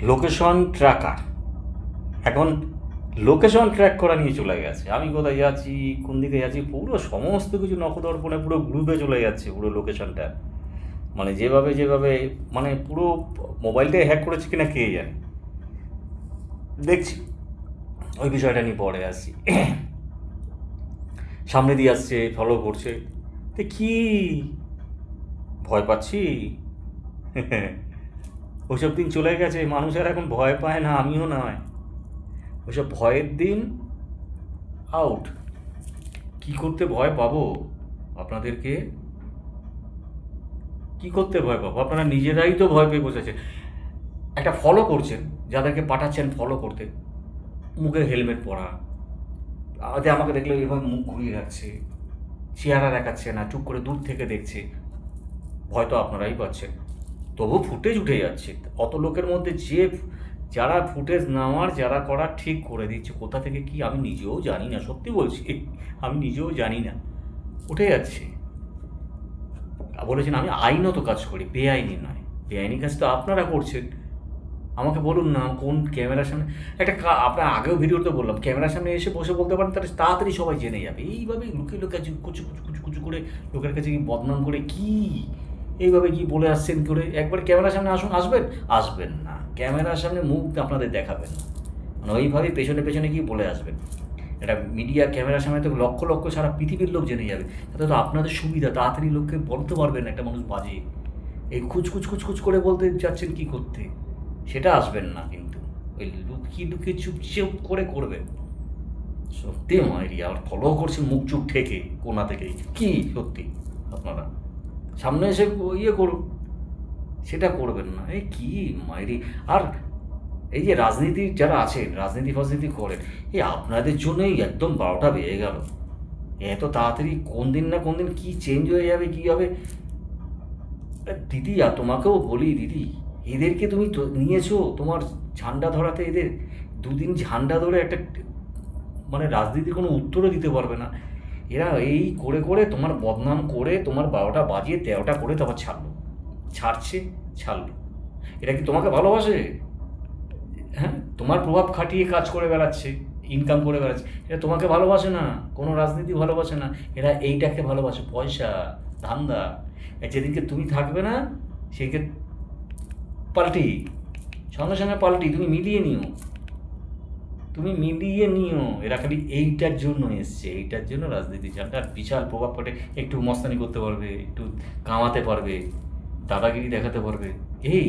Location tracker এখন location track করা নিয়ে চলে গেছে। আমি কোথায় যাচ্ছি, কোন দিকে যাচ্ছি, পুরো সমস্ত কিছু নখদর্পণে পুরো গ্রুপে চলে যাচ্ছে পুরো লোকেশনটা। মানে যেভাবে যেভাবে মানে পুরো মোবাইলটাই হ্যাক করেছে কিনা কে জানে। দেখছি ওই বিষয়টা নিয়ে পরে আসছি। সামনে দিয়ে আসছে, ফলো করছে, তো কি ভয় পাচ্ছি? ওইসব দিন চলে গেছে, মানুষ আর এখন ভয় পায় না, আমিও নয়। ওইসব ভয়ের দিন আউট। কি করতে ভয় পাবো আপনাদেরকে? কি করতে ভয় পাবো? আপনারা নিজেরাই তো ভয় পেয়ে বসেছেন। একটা ফলো করছেন, যাদেরকে পাঠাচ্ছেন ফলো করতে, মুখে হেলমেট পরা, আমাকে দেখলে এভাবে মুখ ঘুরিয়ে রাখছে, চেহারা দেখাচ্ছে না, চুপ করে দূর থেকে দেখছে। ভয় তো আপনারাই পাচ্ছেন, তবু ফুটেজ উঠে যাচ্ছে। অত লোকের মধ্যে যারা ফুটেজ নেওয়ার, যারা করার ঠিক করে দিচ্ছে, কোথা থেকে কি আমি নিজেও জানি না, সত্যি বলছি, আমি নিজেও জানি না, উঠে যাচ্ছে। বলেছেন আমি আইনত কাজ করি, বেআইনি নয়। বেআইনি কাজ তো আপনারা করছেন। আমাকে বলুন না কোন ক্যামেরার সামনে আপনার আগেও ভিডিওতে বললাম, ক্যামেরার সামনে এসে বসে বলতে পারেন, তাহলে তাড়াতাড়ি সবাই জেনে যাবে। এইভাবে লুকিয়ে লুকিয়ে কুচু কুচু কুচু কুচু করে লোকের কাছে কি বদনাম করে কি এইভাবে কি বলে আসছেন করে? একবার ক্যামেরার সামনে আসবেন? আসবেন না, ক্যামেরার সামনে মুখ আপনাদের দেখাবেন না, মানে ওইভাবে পেছনে পেছনে গিয়ে বলে আসবেন। এটা মিডিয়া ক্যামেরার সামনে তো লক্ষ লক্ষ সারা পৃথিবীর লোক জেনে যাবে, তাতে তো আপনাদের সুবিধা, তাড়াতাড়ি লোককে বলতে পারবেন একটা মানুষ বাজে। এই খুচখুচ খুচখুচ করে বলতে যাচ্ছেন কি করতে, সেটা আসবেন না। কিন্তু ওই লুকিয়ে লুকিয়ে চুপচাপ করে করবেন। সত্যি মায়েরি আর ফলো করছে মুখ চুপ ঠেকে কোনা থেকে, কি সত্যি আপনারা সামনে এসে ইয়ে করুন, সেটা করবেন না। এই কি মায়েরি! আর এই যে রাজনীতি যারা আছেন, রাজনীতি ফাজনীতি করেন, এই আপনাদের জন্যই একদম 12টা বেজে গেল। এত তাড়াতাড়ি কোন দিন না কোন দিন কী চেঞ্জ হয়ে যাবে, কী হবে। দিদি, আর তোমাকেও বলি দিদি, এদেরকে তুমি নিয়েছো তোমার ঝান্ডা ধরাতে, এদের দুদিন ঝান্ডা ধরে একটা মানে রাজনীতির কোনো উত্তরও দিতে পারবে না। এরা এই করে করে তোমার বদনাম করে, তোমার 12টা বাজিয়ে 13টা করে তারপর ছাড়লো। এটা কি তোমাকে ভালোবাসে? হ্যাঁ, তোমার প্রভাব খাটিয়ে কাজ করে বেড়াচ্ছে, ইনকাম করে বেড়াচ্ছে। এটা তোমাকে ভালোবাসে না, কোনো রাজনীতি ভালোবাসে না। এরা এইটাকে ভালোবাসে, পয়সা, ধান্দা। যেদিনকে তুমি থাকবে না, সেদিনকে পাল্টি, সঙ্গে সঙ্গে পাল্টি। তুমি মিলিয়ে নিও। এরা খালি এইটার জন্য এসছে, এইটার জন্য রাজনীতি চালটা বিশাল প্রভাব পড়ে। একটু মস্তানি করতে পারবে, একটু কামাতে পারবে, দাদাগিরি দেখাতে পারবে, এই